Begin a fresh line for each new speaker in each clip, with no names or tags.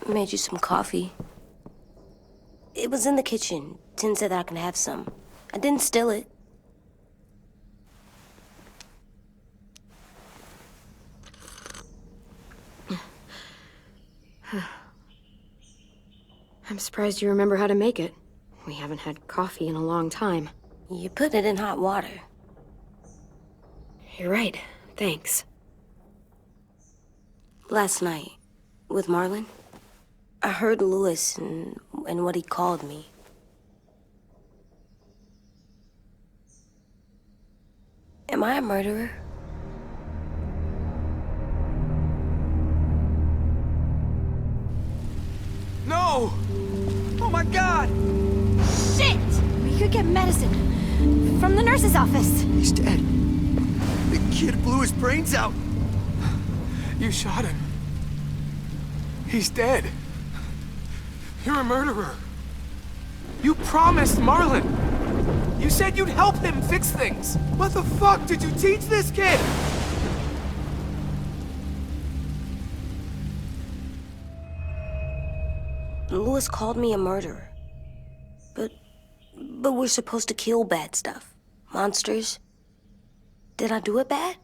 Made you some coffee. It was in the kitchen. Tin said that I can have some. I didn't steal it.
I'm surprised you remember how to make it. We haven't had coffee in a long time.
You put it in hot water.
You're right. Thanks.
Last night, with Marlon, I heard Louis and what he called me. Am I a murderer?
No! Oh my God!
Shit! We could get medicine from the nurse's office.
He's dead. The kid blew his brains out. You shot him. He's dead. You're a murderer. You promised Marlon. You said you'd help him fix things. What the fuck did you teach this kid?
Louis called me a murderer. But we're supposed to kill bad stuff. Monsters. Did I do it bad?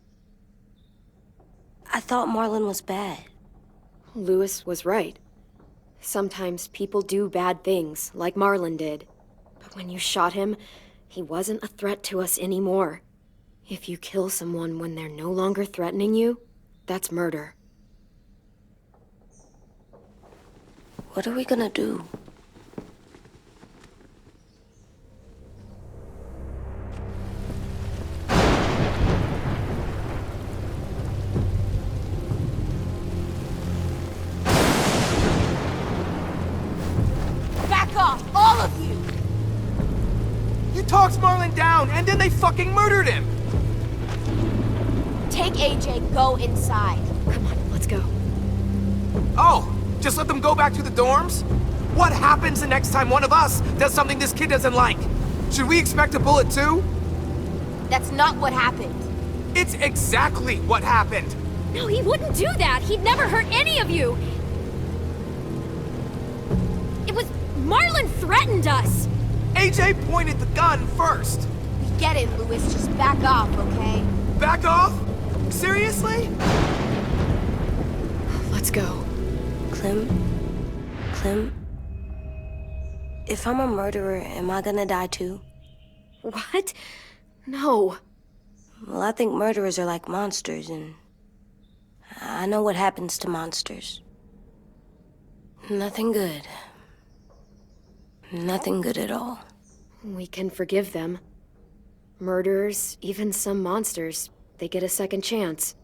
I thought Marlon was bad.
Louis was right. Sometimes people do bad things, like Marlon did. But when you shot him, he wasn't a threat to us anymore. If you kill someone when they're no longer threatening you, that's murder.
What are we gonna do?
Back off, all of you!
You talked Marlon down, and then they fucking murdered him!
Take AJ, go inside.
Come on, let's go.
Oh, just let them go back to the dorms? What happens the next time one of us does something this kid doesn't like? Should we expect a bullet too?
That's not what happened.
It's exactly what happened!
No, he wouldn't do that! He'd never hurt any of you! It was... Marlon threatened us!
AJ pointed the gun first!
We get it, Louis. Just back off, okay?
Back off? Seriously?
Let's go.
Clem, if I'm a murderer, am I gonna die too?
What? No.
Well, I think murderers are like monsters, and I know what happens to monsters. Nothing good. Nothing good at all.
We can forgive them. Murderers, even some monsters, they get a second chance.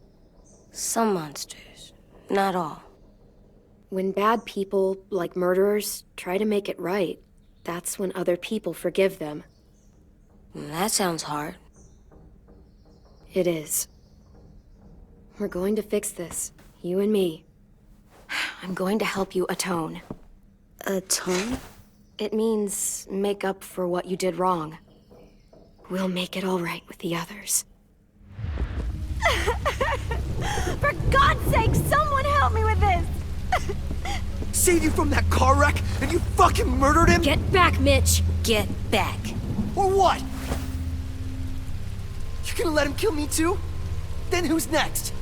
Some monsters, not all.
When bad people, like murderers, try to make it right, that's when other people forgive them.
That sounds hard.
It is. We're going to fix this, you and me. I'm going to help you atone.
Atone?
It means make up for what you did wrong. We'll make it all right with the others.
For God's sake, someone help me with this!
Saved you from that car wreck, and you fucking murdered him?
Get back, Mitch!
Get back.
Or what? You gonna let him kill me too? Then who's next?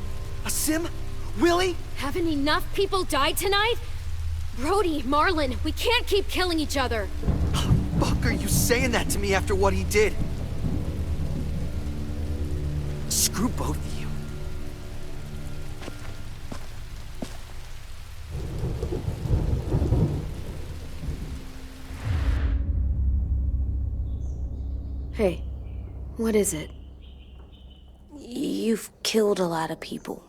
A Sim? Willie?
Haven't enough people died tonight? Brody, Marlon, we can't keep killing each other.
Fuck are you saying that to me after what he did? Screw both of you.
Hey, what is it?
You've killed a lot of people.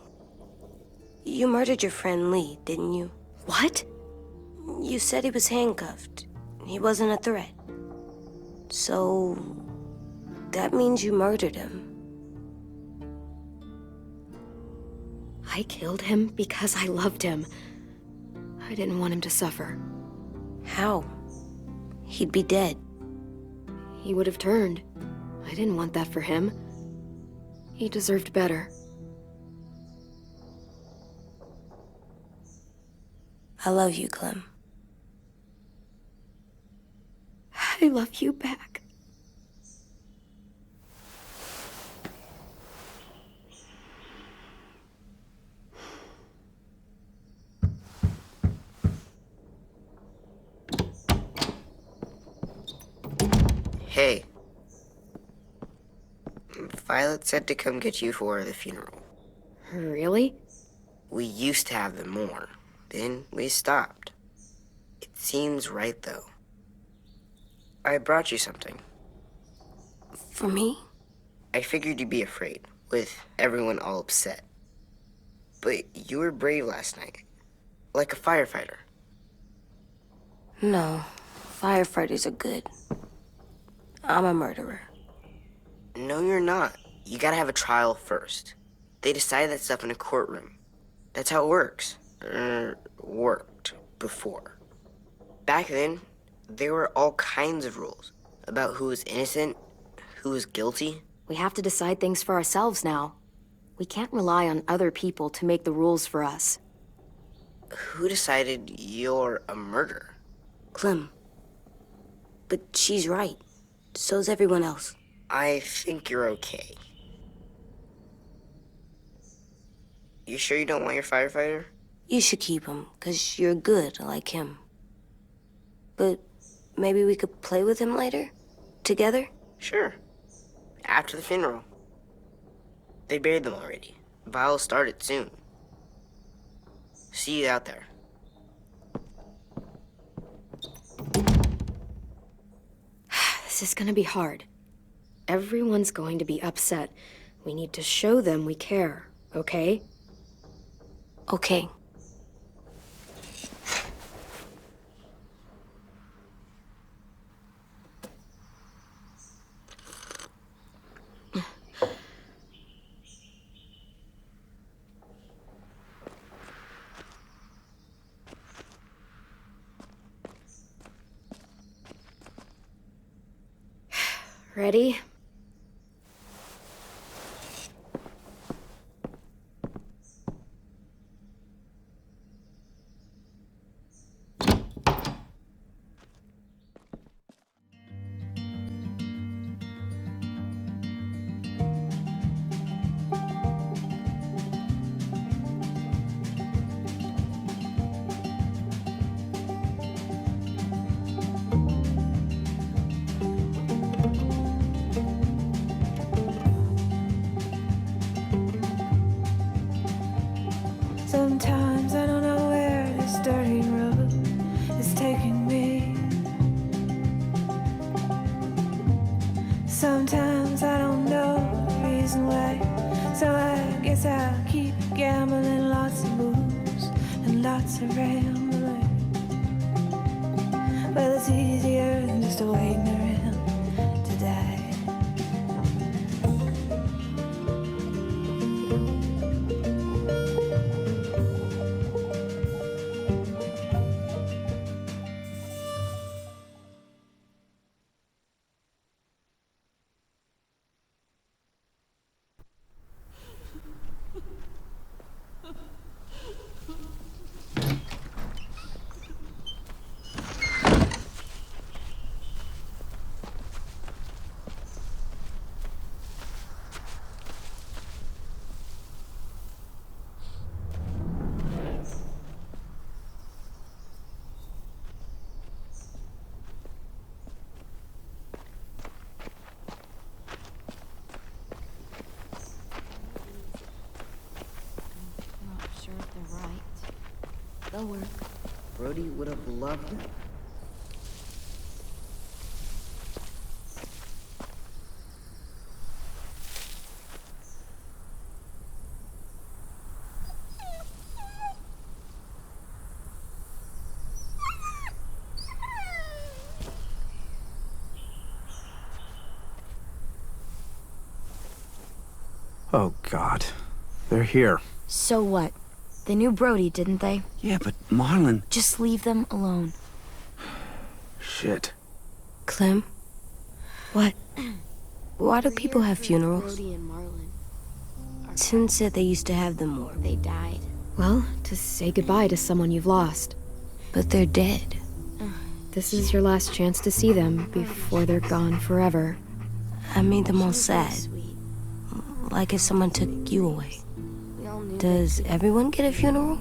You murdered your friend Lee, didn't you?
What?
You said he was handcuffed. He wasn't a threat. So... that means you murdered him.
I killed him because I loved him. I didn't want him to suffer.
How? He'd be dead.
He would have turned. I didn't want that for him. He deserved better.
I love you, Clem.
I love you back.
Hey. Violet said to come get you for the funeral.
Really?
We used to have them more. Then we stopped. It seems right, though. I brought you something.
For me?
I figured you'd be afraid, with everyone all upset. But you were brave last night. Like a firefighter.
No. Firefighters are good. I'm a murderer.
No, you're not. You gotta have a trial first. They decide that stuff in a courtroom. That's how it works. Worked before. Back then, there were all kinds of rules about who was innocent, who was guilty.
We have to decide things for ourselves now. We can't rely on other people to make the rules for us.
Who decided you're a murderer?
Clem. But she's right. So's everyone else.
I think you're okay. You sure you don't want your firefighter?
You should keep him, 'cause you're good like him. But maybe we could play with him later? Together?
Sure. After the funeral. They buried them already. Vile'll start it soon. See you out there.
This is gonna be hard. Everyone's going to be upset. We need to show them we care, okay?
Okay.
Ready?
Sometimes I don't know where this dirty road is taking me. Sometimes I don't know the reason why. So I guess I'll keep gambling, lots of moves and lots of rambling. Well, it's easier than just waiting around to die.
They'll work.
Brody would have loved it.
Oh, God. They're here.
So what? They knew Brody, didn't they?
Yeah, but Marlon...
Just leave them alone.
Shit.
Clem?
What?
Why do people have funerals?
Brody and Marlon.
Sin said they used to have them more.
They died. Well, to say goodbye to someone you've lost.
But they're dead.
This is your last chance to see them before they're gone forever.
I made them all sad. Like if someone took you away. Does everyone get a funeral?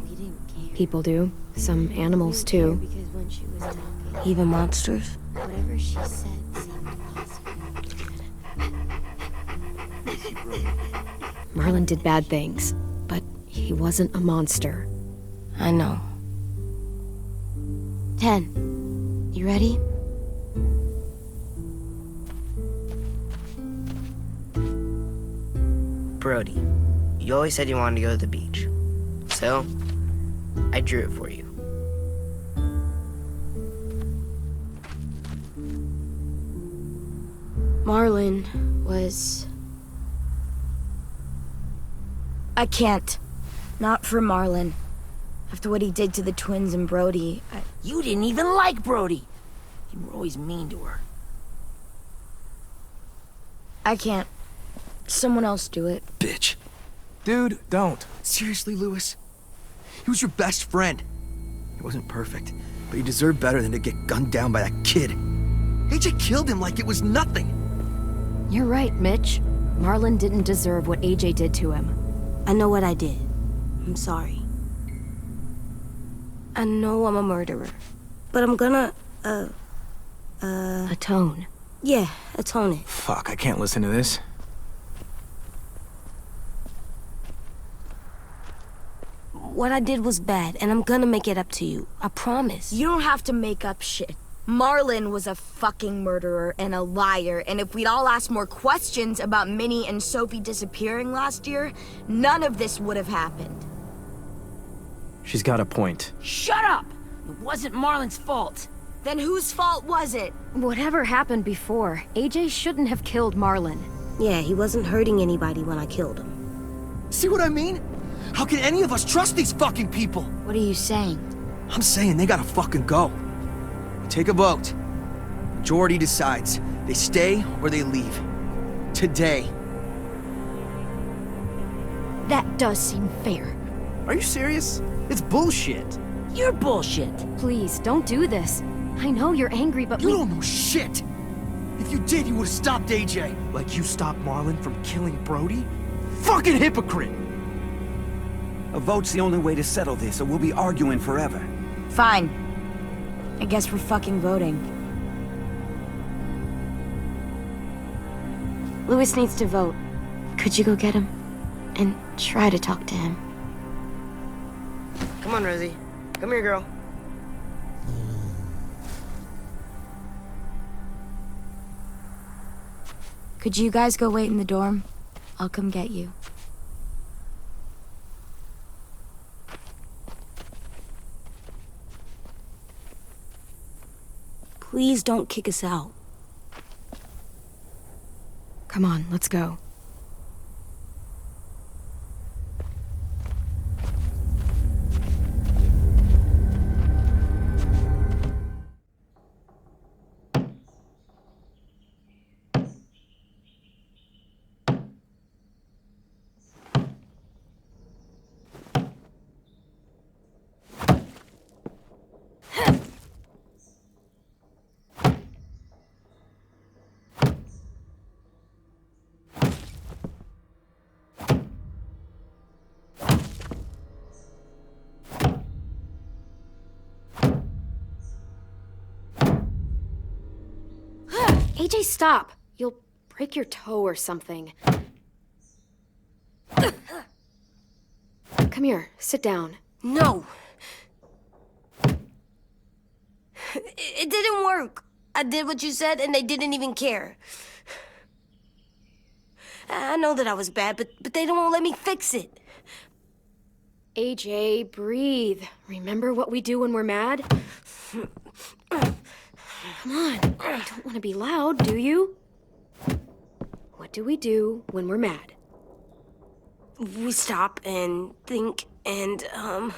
People do. Some animals, too.
Even monsters?
Whatever she said seemed possible.
Marlon did bad things, but he wasn't a monster.
I know.
10. You ready?
Brody, you always said you wanted to go to the beach. So, I drew it for you.
Marlon was... I can't. Not for Marlon. After what he did to the twins and Brody,
You didn't even like Brody. You were always mean to her.
I can't. Someone else do it.
Bitch. Dude, don't. Seriously, Lewis? He was your best friend. He wasn't perfect, but he deserved better than to get gunned down by that kid. AJ killed him like it was nothing.
You're right, Mitch. Marlon didn't deserve what AJ did to him.
I know what I did. I'm sorry. I know I'm a murderer. But I'm gonna,
Atone.
yeah, atone it.
Fuck, I can't listen to this.
What I did was bad, and I'm gonna make it up to you. I promise.
You don't have to make up shit. Marlon was a fucking murderer and a liar, and if we'd all asked more questions about Minnie and Sophie disappearing last year, none of this would have happened.
She's got a point.
Shut up! It wasn't Marlon's fault.
Then whose fault was it?
Whatever happened before, AJ shouldn't have killed Marlon.
Yeah, he wasn't hurting anybody when I killed him.
See what I mean? How can any of us trust these fucking people?
What are you saying?
I'm saying they gotta fucking go. Take a vote. Majority decides. They stay or they leave. Today.
That does seem fair.
Are you serious? It's bullshit.
You're bullshit.
Please, don't do this. I know you're angry, but
You don't know shit! If you did, you would've stopped AJ.
Like you stopped Marlon from killing Brody? Fucking hypocrite!
A vote's the only way to settle this, or we'll be arguing forever.
Fine. I guess we're fucking voting. Lewis needs to vote. Could you go get him? And try to talk to him.
Come on, Rosie. Come here, girl.
Could you guys go wait in the dorm? I'll come get you.
Please don't kick us out.
come on, let's go. AJ, stop! You'll break your toe or something. Come here, sit down.
No. It didn't work. I did what you said, and they didn't even care. I know that I was bad, but they don't let me fix it.
AJ, breathe. Remember what we do when we're mad? Come on, you don't want to be loud, do you? What do we do when we're mad?
We stop and think and, I'm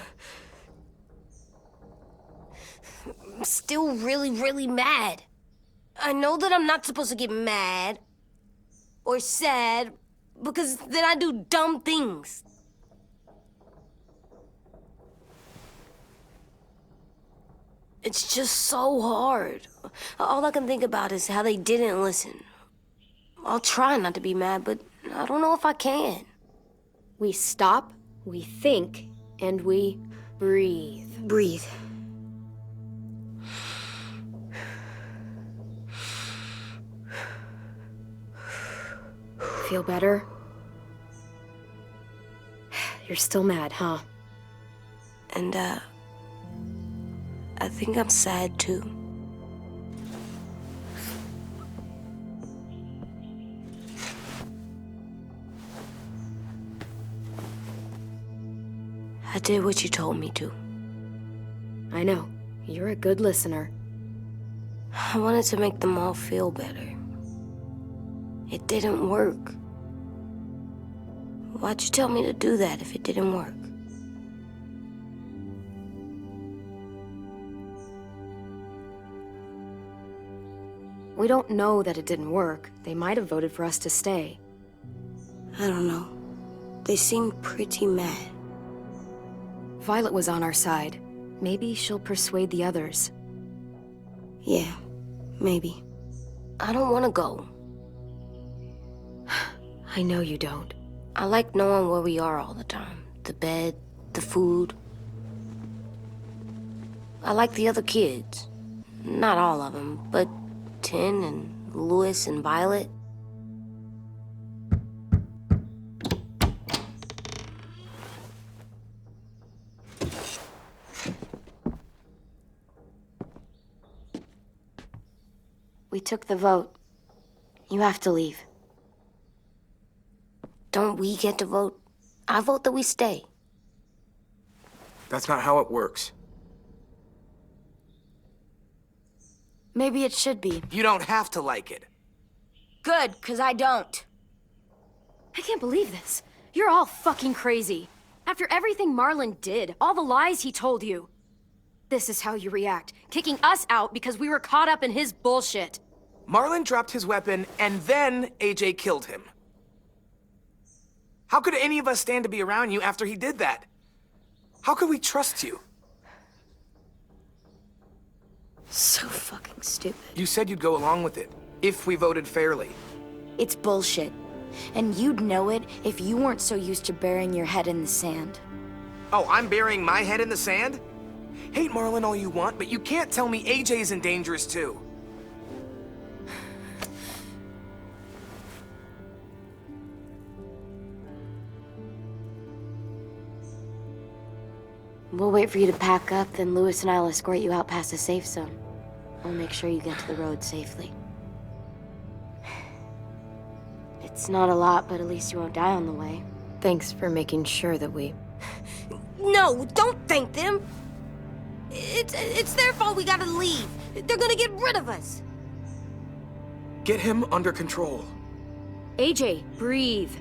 still really, really mad. I know that I'm not supposed to get mad or sad because then I do dumb things. It's just so hard. All I can think about is how they didn't listen. I'll try not to be mad, but I don't know if I can.
We stop, we think, and we breathe.
Breathe.
Feel better? You're still mad, huh?
And, I think I'm sad, too. I did what you told me to.
I know. You're a good listener.
I wanted to make them all feel better. It didn't work. Why'd you tell me to do that if it didn't work?
We don't know that it didn't work. They might have voted for us to stay.
I don't know. They seem pretty mad.
Violet was on our side. Maybe she'll persuade the others.
Yeah, maybe. I don't want to go.
I know you don't.
I like knowing where we are all the time. The bed, the food. I like the other kids. Not all of them, but Tin and Louis and Violet. We took the vote. You have to leave. Don't we get to vote? I vote that we stay.
That's not how it works.
Maybe it should be.
You don't have to like it.
Good, 'cause I don't.
I can't believe this. You're all fucking crazy. After everything Marlon did, all the lies he told you. This is how you react, kicking us out because we were caught up in his bullshit.
Marlon dropped his weapon, and then AJ killed him. How could any of us stand to be around you after he did that? How could we trust you?
So fucking stupid.
You said you'd go along with it, if we voted fairly.
It's bullshit. And you'd know it if you weren't so used to burying your head in the sand.
Oh, I'm burying my head in the sand? Hate Marlon all you want, but you can't tell me AJ's in dangerous too.
We'll wait for you to pack up, then Louis and I'll escort you out past the safe zone. We'll make sure you get to the road safely. It's not a lot, but at least you won't die on the way.
Thanks for making sure that we...
No, don't thank them! It's their fault we gotta leave. They're gonna get rid of us.
Get him under control.
AJ, breathe.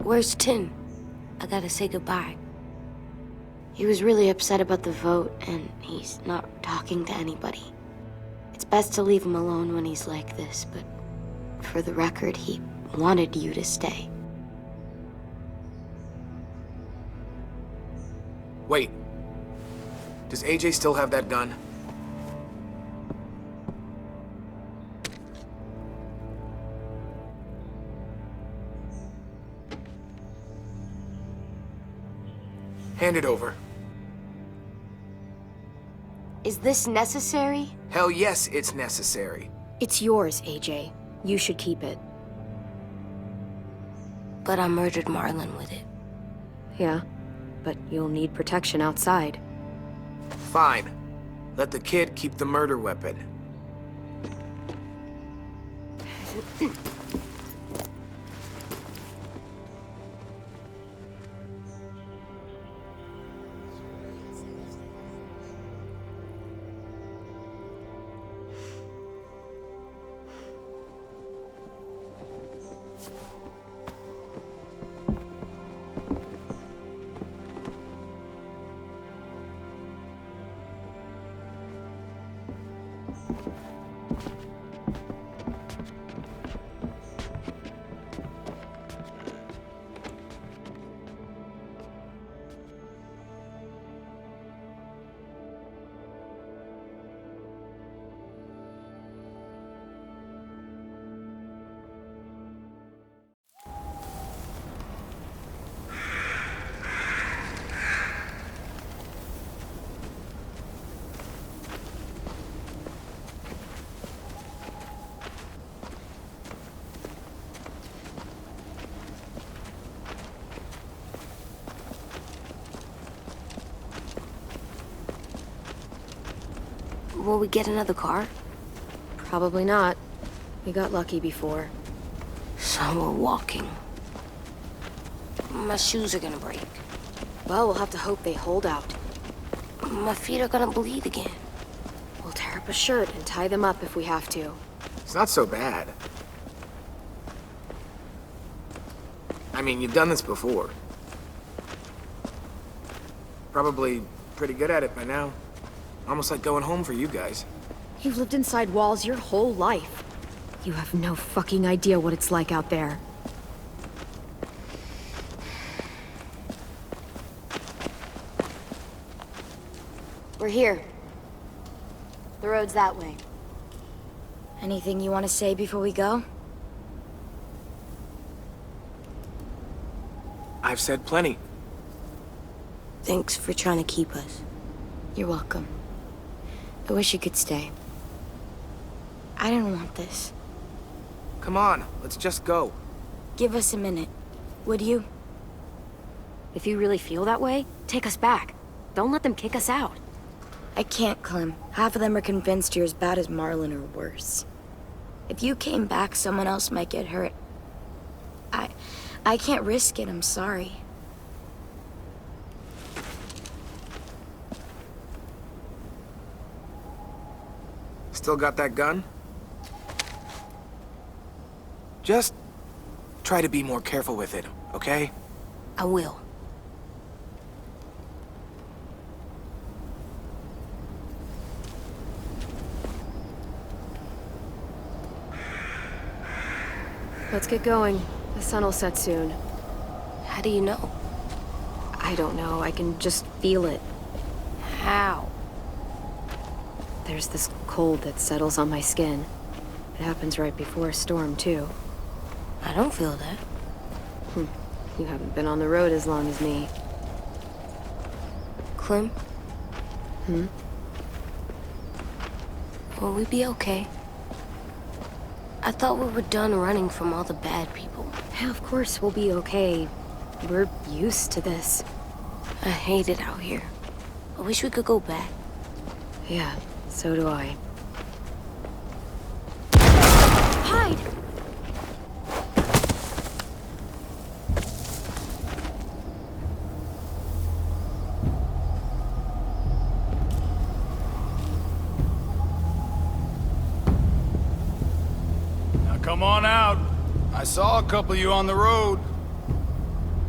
Where's Tin? I gotta say goodbye. He was really upset about the vote, and he's not talking to anybody. It's best to leave him alone when he's like this, but for the record, he wanted you to stay.
Wait. Does AJ still have that gun? Hand it over.
Is this necessary?
Hell yes, it's necessary.
It's yours, AJ. You should keep it.
But I murdered Marlon with it.
Yeah, but you'll need protection outside.
Fine. Let the kid keep the murder weapon.
Will we get another car?
Probably not. We got lucky before.
So we're walking. My shoes are gonna break.
Well, we'll have to hope they hold out.
My feet are gonna bleed again.
We'll tear up a shirt and tie them up if we have to.
It's not so bad. I mean, you've done this before. Probably pretty good at it by now. Almost like going home for you guys.
You've lived inside walls your whole life. You have no fucking idea what it's like out there.
We're here. The road's that way.
Anything you want to say before we go?
I've said plenty.
Thanks for trying to keep us.
You're welcome.
I wish you could stay. I didn't want this.
Come on, let's just go.
Give us a minute, would you?
If you really feel that way, take us back. Don't let them kick us out.
I can't, Clem. Half of them are convinced you're as bad as Marlin or worse. If you came back, someone else might get hurt. I can't risk it, I'm sorry.
Still got that gun? Just try to be more careful with it, okay?
I will.
Let's get going. The sun will set soon.
How do you know?
I don't know. I can just feel it.
How?
There's this cold that settles on my skin. It happens right before a storm, too.
I don't feel that.
You haven't been on the road as long as me.
Clem? Will we be okay? I thought we were done running from all the bad people.
Yeah, of course we'll be okay. We're used to this.
I hate it out here. I wish we could go back.
Yeah, so do I. Hide!
Come on out. I saw a couple of you on the road.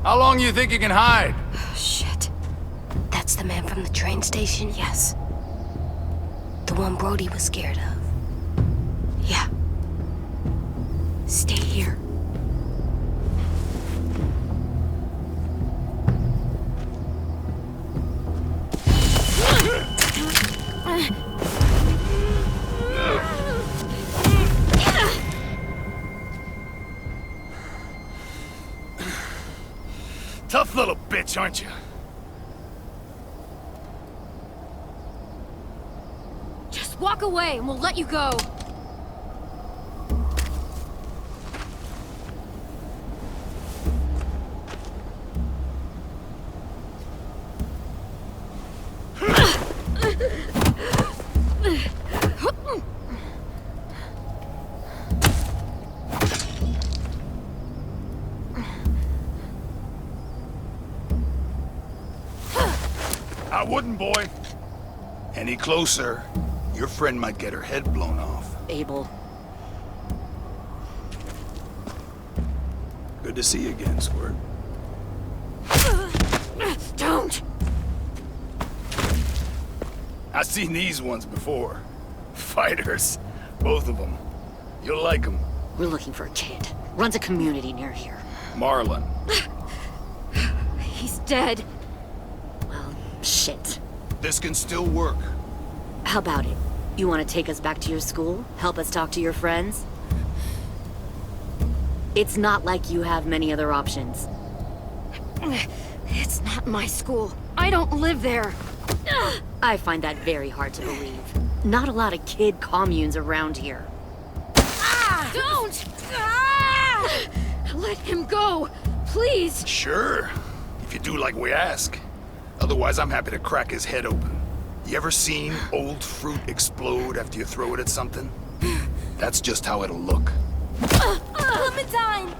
How long you think you can hide?
Shit.
That's the man from the train station?
Yes.
The one Brody was scared of.
Yeah. Stay here.
Tough little bitch, aren't you?
Just walk away and we'll let you go.
I wouldn't, boy. Any closer, your friend might get her head blown off.
Abel.
Good to see you again, Squirt.
Don't!
I've seen these ones before. Fighters. Both of them. You'll like them.
We're looking for a kid. Runs a community near here.
Marlin.
He's dead.
Well, shit.
This can still work.
How about it? You want to take us back to your school? Help us talk to your friends? It's not like you have many other options.
It's not my school. I don't live there.
I find that very hard to believe. Not a lot of kid communes around here.
Don't! Let him go, please.
Sure. If you do like we ask. Otherwise, I'm happy to crack his head open. You ever seen old fruit explode after you throw it at something? That's just how it'll look.
Clementine!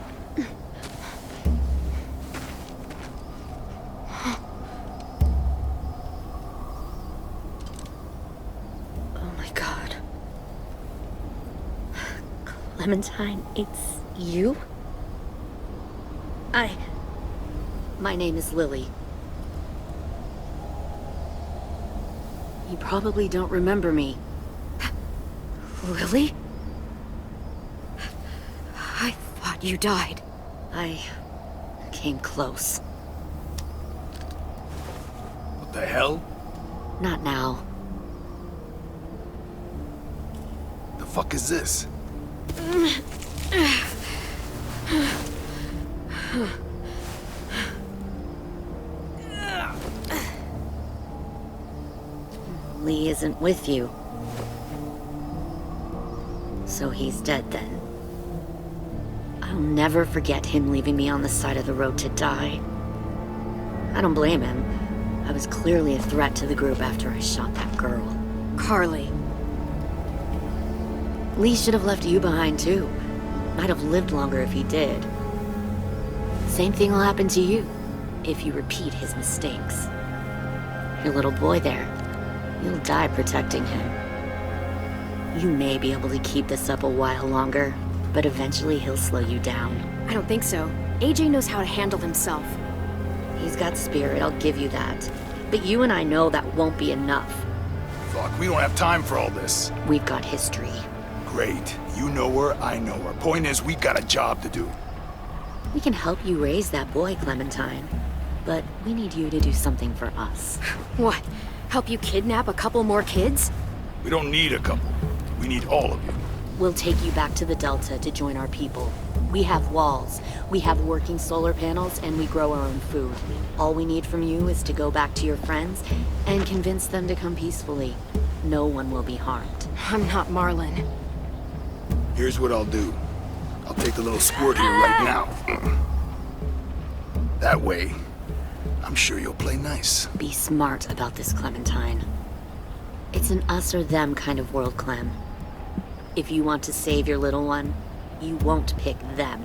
Oh my god. Clementine, it's you? My name is Lily. You probably don't remember me.
Lily? I thought you died.
I came close.
What the hell?
Not now.
The fuck is this?
Lee isn't with you. So he's dead then. I'll never forget him leaving me on the side of the road to die. I don't blame him. I was clearly a threat to the group after I shot that girl.
Carly.
Lee should have left you behind too. Might have lived longer if he did. Same thing will happen to you if you repeat his mistakes. Your little boy there, you'll die protecting him. You may be able to keep this up a while longer, but eventually he'll slow you down.
I don't think so. AJ knows how to handle himself.
He's got spirit, I'll give you that. But you and I know that won't be enough.
Fuck, we don't have time for all this.
We've got history.
Great. You know her, I know her. Point is, we got a job to do.
We can help you raise that boy, Clementine. But we need you to do something for us.
What? Help you kidnap a couple more kids?
We don't need a couple. We need all of you.
We'll take you back to the Delta to join our people. We have walls, we have working solar panels, and we grow our own food. All we need from you is to go back to your friends and convince them to come peacefully. No one will be harmed.
I'm not Marlon.
Here's what I'll do. I'll take the little squirt here right now. That way, I'm sure you'll play nice.
Be smart about this, Clementine. It's an us or them kind of world, Clem. If you want to save your little one, you won't pick them.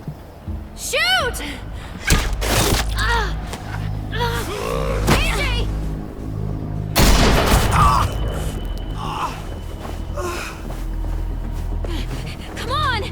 Shoot! AJ! Come on!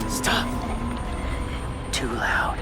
Stop. Too loud.